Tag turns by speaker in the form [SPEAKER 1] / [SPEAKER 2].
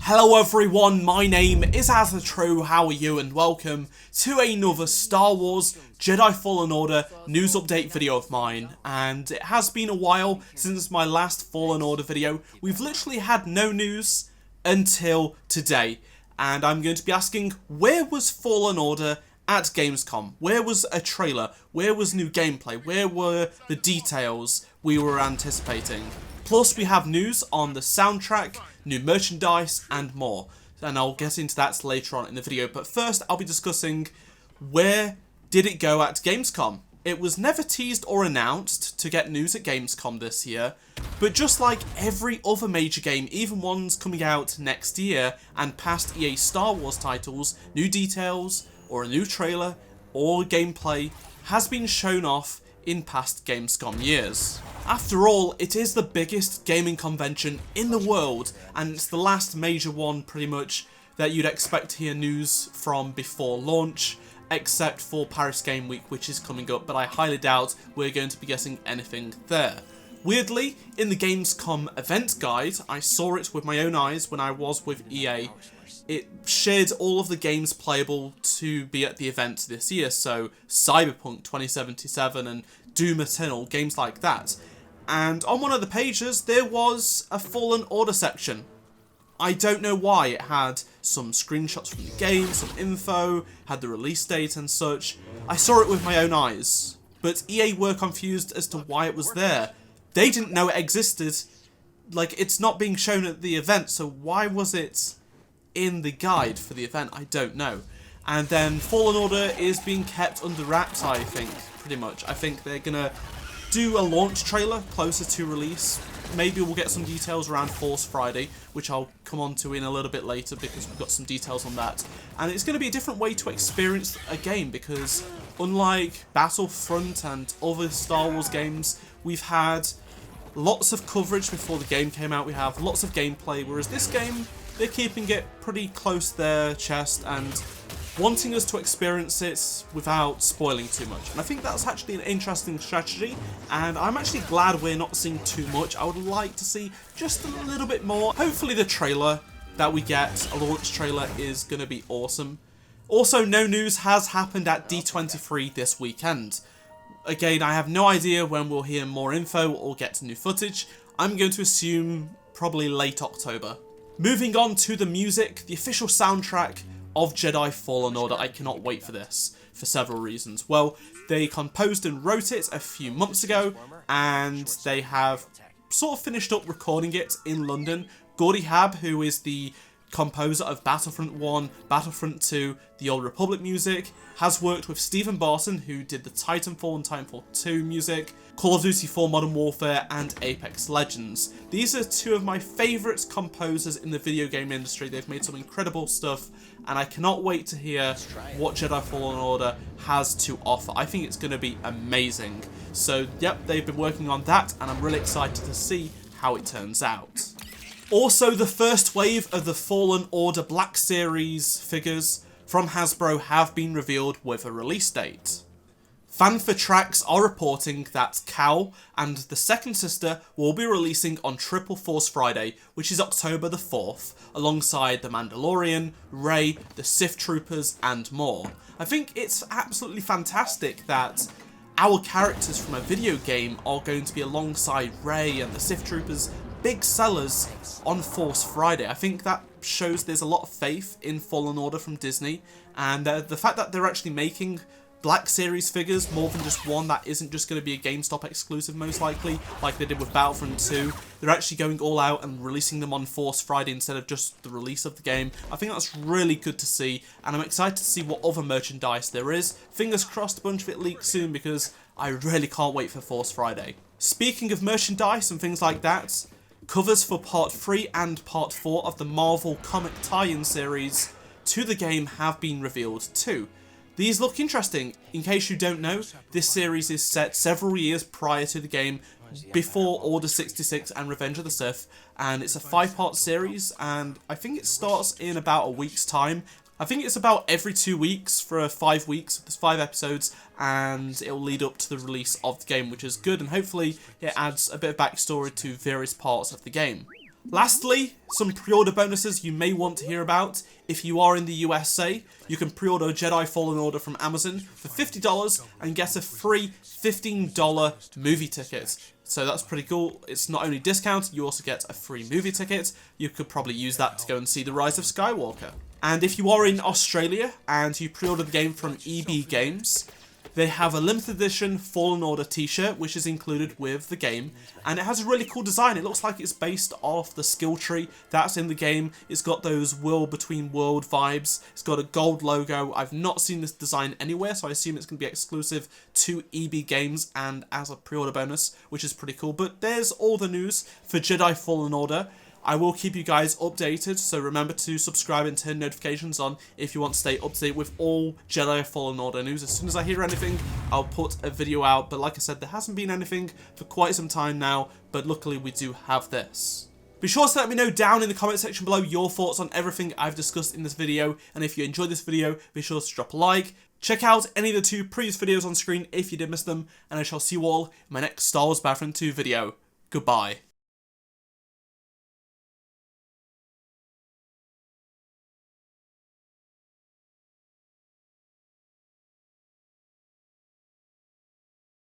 [SPEAKER 1] Hello everyone, my name is AZZATRU, how are you, and welcome to another Star Wars Jedi Fallen Order news update video of mine. And it has been a while since my last Fallen Order video. We've literally had no news until today, and I'm going to be asking, where was Fallen Order at Gamescom? Where was a trailer? Where was new gameplay? Where were the details we were anticipating? Plus we have news on the soundtrack, new merchandise and more, and I'll get into that later on in the video. But first I'll be discussing where did it go at Gamescom. It was never teased or announced to get news at Gamescom this year, but just like every other major game, even ones coming out next year and past EA Star Wars titles, new details or a new trailer or gameplay has been shown off in past Gamescom years. After all, it is the biggest gaming convention in the world, and it's the last major one pretty much that you'd expect to hear news from before launch, except for Paris Game Week, which is coming up, but I highly doubt we're going to be getting anything there. Weirdly, in the Gamescom event guide, I saw it with my own eyes when I was with EA. It shared all of the games playable to be at the event this year, so Cyberpunk 2077 and Doom Eternal, games like that. And on one of the pages, there was a Fallen Order section. I don't know why. It had some screenshots from the game, some info, had the release date and such. I saw it with my own eyes, but EA were confused as to why it was there. They didn't know it existed. Like, it's not being shown at the event, so why was it in the guide for the event? I don't know. And then Fallen Order is being kept under wraps, I think, pretty much. I think they're gonna do a launch trailer closer to release. Maybe we'll get some details around Force Friday, which I'll come on to in a little bit later because we've got some details on that. And it's going to be a different way to experience a game because unlike Battlefront and other Star Wars games, we've had lots of coverage before the game came out. We have lots of gameplay, whereas this game, they're keeping it pretty close to their chest and wanting us to experience it without spoiling too much. And I think that's actually an interesting strategy, and I'm actually glad we're not seeing too much. I would like to see just a little bit more. Hopefully the trailer that we get, a launch trailer, is going to be awesome. Also, no news has happened at D23 this weekend. Again, I have no idea when we'll hear more info or get new footage. I'm going to assume probably late October. Moving on to the music, the official soundtrack of Jedi Fallen Order. I cannot wait for this for several reasons. Well, they composed and wrote it a few months ago, and they have sort of finished up recording it in London. Gordy Hab, who is the composer of Battlefront 1, Battlefront 2, the Old Republic music, has worked with Stephen Barton, who did the Titanfall and Titanfall 2 music, Call of Duty 4 Modern Warfare, and Apex Legends. These are two of my favourite composers in the video game industry. They've made some incredible stuff, and I cannot wait to hear what Jedi Fallen Order has to offer. I think it's going to be amazing. So, yep, they've been working on that, and I'm really excited to see how it turns out. Also, the first wave of the Fallen Order Black Series figures from Hasbro have been revealed with a release date. Fan4Tracks are reporting that Cal and the Second Sister will be releasing on Triple Force Friday, which is October the 4th, alongside The Mandalorian, Rey, the Sith Troopers, and more. I think it's absolutely fantastic that our characters from a video game are going to be alongside Rey and the Sith Troopers, big sellers on Force Friday. I think that shows there's a lot of faith in Fallen Order from Disney, and the fact that they're actually making Black Series figures, more than just one that isn't just going to be a GameStop exclusive most likely, like they did with Battlefront 2. They're actually going all out and releasing them on Force Friday instead of just the release of the game. I think that's really good to see, and I'm excited to see what other merchandise there is. Fingers crossed a bunch of it leaks soon because I really can't wait for Force Friday. Speaking of merchandise and things like that, covers for Part 3 and Part 4 of the Marvel comic tie-in series to the game have been revealed too. These look interesting. In case you don't know, this series is set several years prior to the game, before Order 66 and Revenge of the Sith, and it's a 5-part series, and I think it starts in about a week's time. I think it's about every 2 weeks for 5 weeks. There's 5 episodes, and it'll lead up to the release of the game, which is good, and hopefully it adds a bit of backstory to various parts of the game. Lastly, some pre-order bonuses you may want to hear about. If you are in the USA, you can pre-order Jedi Fallen Order from Amazon for $50 and get a free $15 movie ticket. So that's pretty cool. It's not only discount, you also get a free movie ticket. You could probably use that to go and see The Rise of Skywalker. And if you are in Australia and you pre-order the game from EB Games, they have a limited edition Fallen Order t-shirt, which is included with the game, and it has a really cool design. It looks like it's based off the skill tree that's in the game. It's got those world between world vibes. It's got a gold logo. I've not seen this design anywhere, so I assume it's going to be exclusive to EB Games and as a pre-order bonus, which is pretty cool. But there's all the news for Jedi Fallen Order. I will keep you guys updated, so remember to subscribe and turn notifications on if you want to stay up to date with all Jedi Fallen Order news. As soon as I hear anything, I'll put a video out, but like I said, there hasn't been anything for quite some time now, but luckily we do have this. Be sure to let me know down in the comment section below your thoughts on everything I've discussed in this video, and if you enjoyed this video, be sure to drop a like. Check out any of the 2 previous videos on screen if you did miss them, and I shall see you all in my next Star Wars Battlefront 2 video. Goodbye.